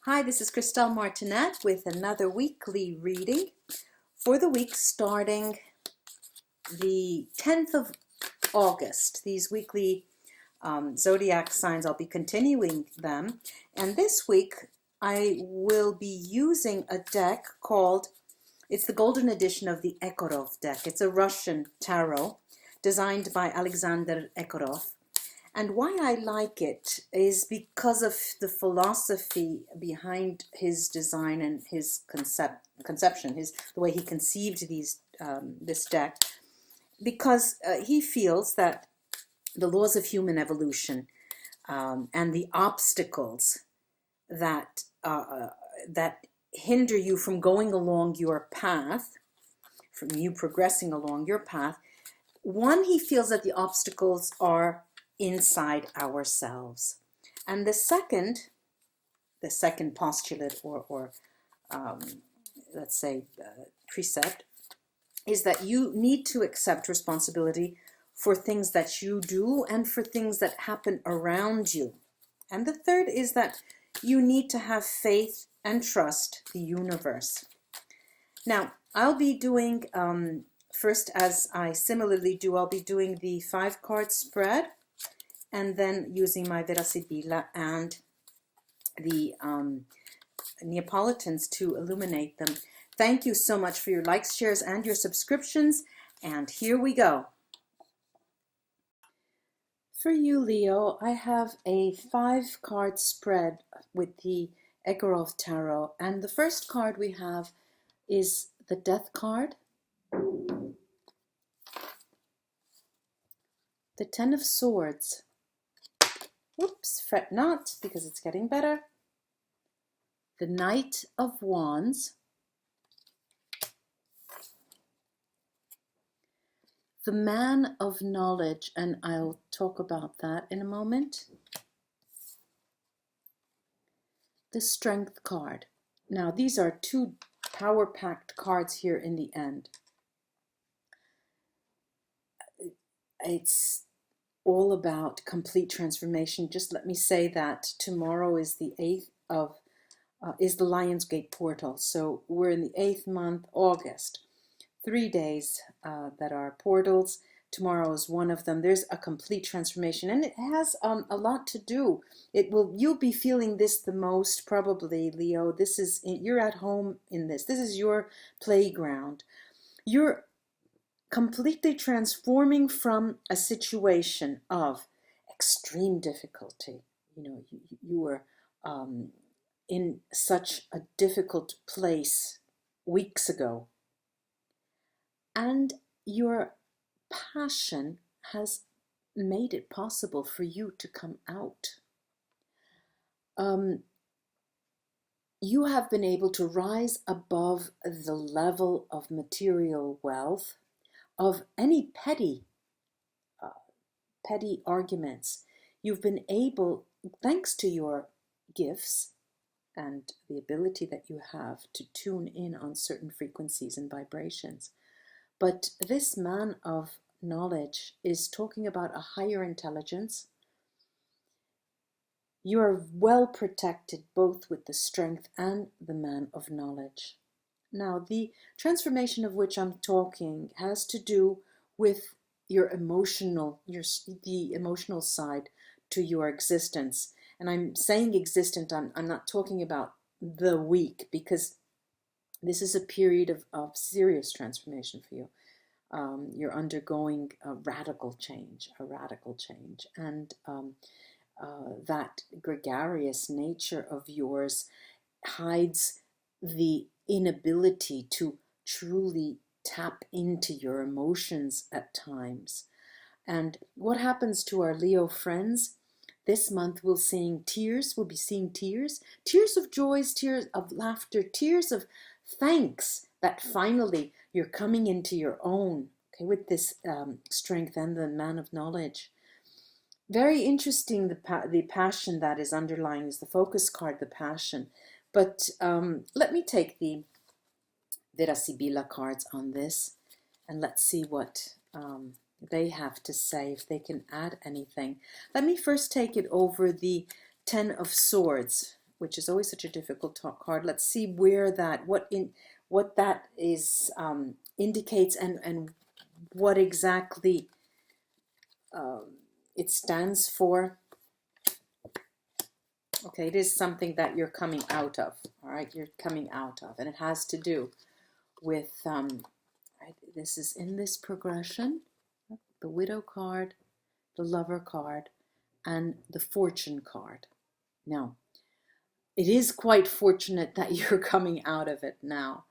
Hi, this is Christelle Martinette with another weekly reading for the week starting the 10th of August. These weekly zodiac signs, I'll be continuing them. And this week I will be using a deck called, it's the golden edition of the Egarov deck. It's a Russian tarot designed by Alexander Egarov. And why I like it is because of the philosophy behind his design and his conception, the way he conceived this deck. Because he feels that the laws of human evolution and the obstacles that hinder you from going along your path, from you progressing along your path. One, he feels that the obstacles are inside ourselves. And the second postulate or let's say precept is that you need to accept responsibility for things that you do and for things that happen around you. And the third is that you need to have faith and trust the universe. Now, I'll be doing, first, as I similarly do, I'll be doing the 5-card spread, and then using my Vera, Sibilla and the Neapolitans to illuminate them. Thank you so much for your likes, shares, and your subscriptions. And here we go. For you, Leo, I have a 5-card spread with the Egarov Tarot. And the first card we have is the Death card, the 10 of Swords. Oops, fret not, because it's getting better. The Knight of Wands. The Man of Knowledge, and I'll talk about that in a moment. The Strength card. Now, these are two power-packed cards here in the end. It's all about complete transformation. Just let me say that tomorrow is the 8th of is the Lionsgate portal. So we're in the 8th month, August. 3 days that are portals. Tomorrow is one of them. There's a complete transformation, and it has a lot to do. You'll be feeling this the most probably, Leo. You're at home in this. This is your playground. You're completely transforming from a situation of extreme difficulty. You were in such a difficult place weeks ago, and your passion has made it possible for you to come out. You have been able to rise above the level of material wealth, of any petty arguments. You've been able, thanks to your gifts and the ability that you have to tune in on certain frequencies and vibrations. But this man of knowledge is talking about a higher intelligence. You are well protected both with the strength and the man of knowledge. Now, the transformation of which I'm talking has to do with your the emotional side to your existence. And I'm saying existent, I'm not talking about the week, because this is a period of serious transformation for you. You're undergoing a radical change. And that gregarious nature of yours hides the inability to truly tap into your emotions at times. And what happens to our Leo friends? This month we'll be seeing tears, tears of joys, tears of laughter, tears of thanks that finally you're coming into your own, okay, with this strength and the man of knowledge. Very interesting, the passion that is underlying is the focus card, the passion. But let me take the Vera, Sibilla cards on this, and let's see what they have to say, if they can add anything. Let me first take it over the 10 of Swords. which is always such a difficult card. Let's see where that, what that is indicates, and what exactly it stands for. Okay, it is something that you're coming out of. All right, you're coming out of, and it has to do with right, this is in this progression: the Widow card, the Lover card, and the Fortune card. Now, it is quite fortunate that you're coming out of it now.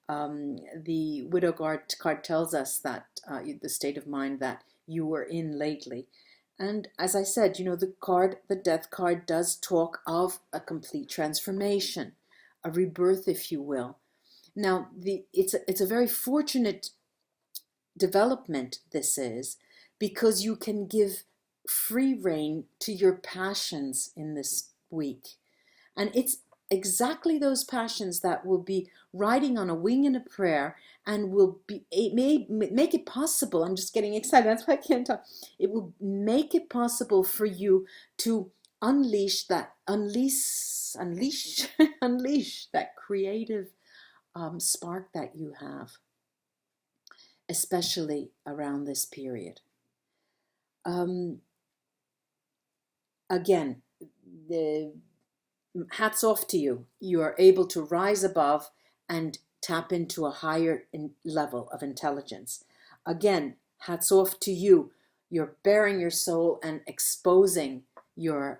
The Widow card tells us that the state of mind that you were in lately. And as I said, you know, the Death card does talk of a complete transformation, a rebirth, if you will. Now, it's a very fortunate development, this is, because you can give free rein to your passions in this week. And it's exactly those passions that will be riding on a wing and a prayer, and will be, it may make it possible. I'm just getting excited, that's why I can't talk. It will make it possible for you to unleash that creative spark that you have, especially around this period. Again, the hats off to you. You are able to rise above and tap into a higher level of intelligence. Again, hats off to you. You're bearing your soul and exposing your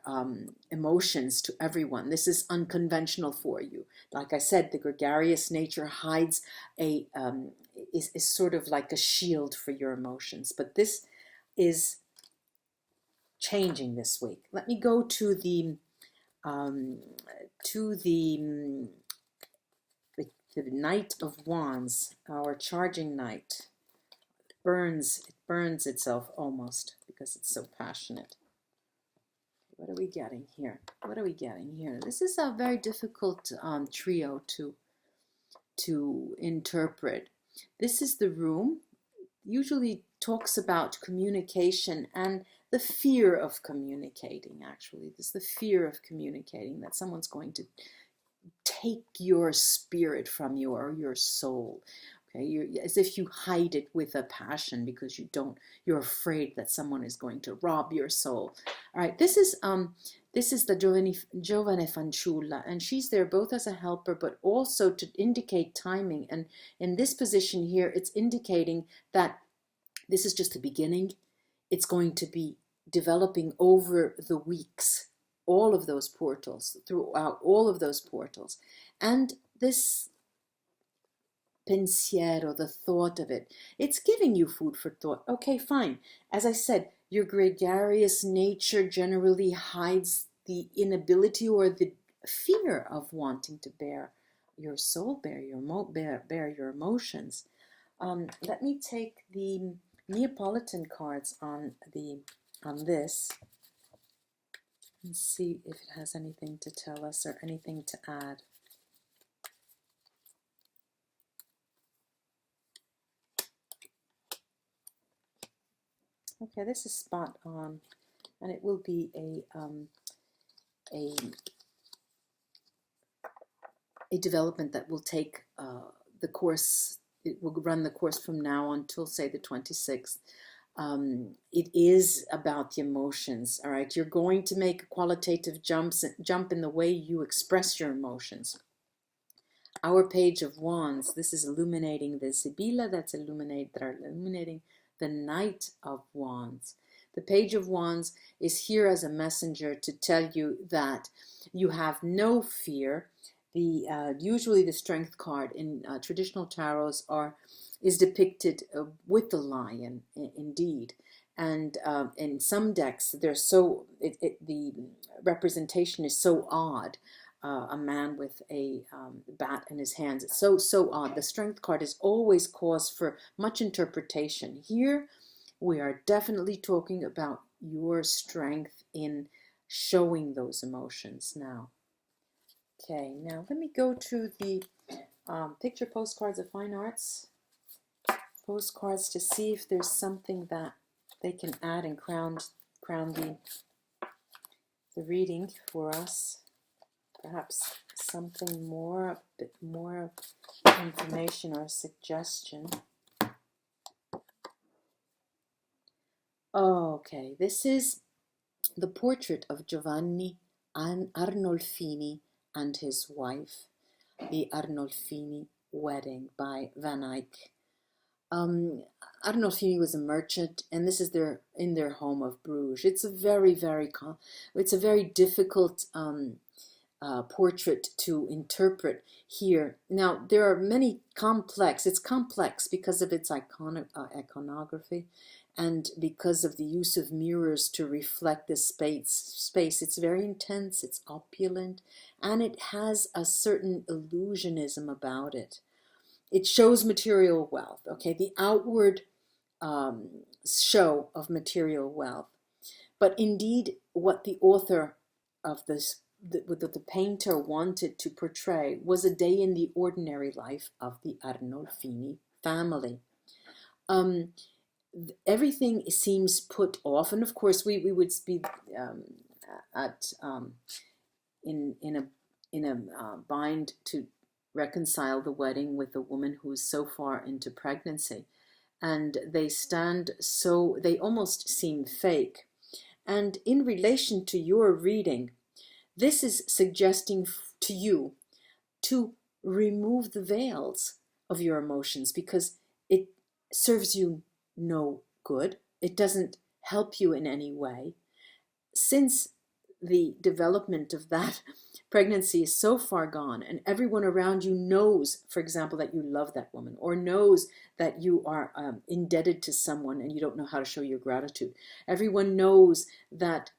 emotions to everyone. This is unconventional for you. Like I said, the gregarious nature hides is sort of like a shield for your emotions. But this is changing this week. Let me go to the Knight of Wands, our charging knight. It burns itself almost because it's so passionate. What are we getting here? What are we getting here? This is a very difficult trio to interpret. This is the Room. Usually talks about communication and the fear of communicating, actually. There's the fear of communicating, that someone's going to take your spirit from you, or your soul. Okay, as if you hide it with a passion because you're afraid that someone is going to rob your soul. All right, this is the Giovane Fanciulla, and she's there both as a helper but also to indicate timing. And in this position here, it's indicating that this is just the beginning. It's going to be developing over the weeks, all of those portals, throughout all of those portals. And this pensiero, the thought of it, it's giving you food for thought. Okay, fine. As I said, your gregarious nature generally hides the inability or the fear of wanting to bear your soul, bear your emotions. Let me take the Neapolitan cards on this and see if it has anything to tell us or anything to add. Okay, this is spot on, and it will be a development that will take the course. It will run the course from now until, say, the 26th. It is about the emotions, all right? You're going to make a qualitative jump in the way you express your emotions. Our Page of Wands, this is illuminating the Sibilla, that are illuminating the Knight of Wands. The Page of Wands is here as a messenger to tell you that you have no fear. Usually the Strength card in traditional tarots is depicted with the lion, indeed. And in some decks, the representation is so odd. A man with a bat in his hands. It's so odd. The Strength card is always cause for much interpretation. Here, we are definitely talking about your strength in showing those emotions now. Okay, now let me go to the picture postcards of fine arts. Postcards to see if there's something that they can add and crown the reading for us. perhaps something more, a bit more information or suggestion. Okay, this is the portrait of Giovanni Arnolfini and his wife, the Arnolfini wedding by Van Eyck. Arnolfini was a merchant, and this is in their home of Bruges. It's a very difficult portrait to interpret here. Now, there are many it's complex because of its iconography and because of the use of mirrors to reflect the space. It's very intense, it's opulent, and it has a certain illusionism about it. It shows material wealth, okay, the outward show of material wealth. But indeed, what the author of this, the painter wanted to portray was a day in the ordinary life of the Arnolfini family. Everything seems put off, and of course we would be in a bind to reconcile the wedding with a woman who is so far into pregnancy, and they almost seem fake. And in relation to your reading, this is suggesting to you to remove the veils of your emotions, because it serves you no good. It doesn't help you in any way. Since the development of that pregnancy is so far gone, and everyone around you knows, for example, that you love that woman, or knows that you are indebted to someone and you don't know how to show your gratitude. Everyone knows that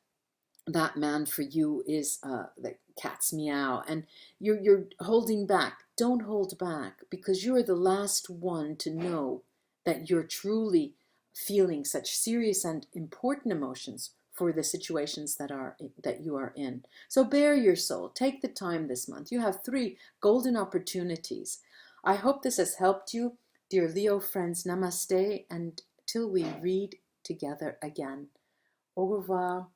that man for you is the cat's meow, and you're holding back. Don't hold back, because you're the last one to know that you're truly feeling such serious and important emotions for the situations that you are in. So bare your soul. Take the time this month. You have 3 golden opportunities. I hope this has helped you, dear Leo friends. Namaste, and till we read together again. Au revoir.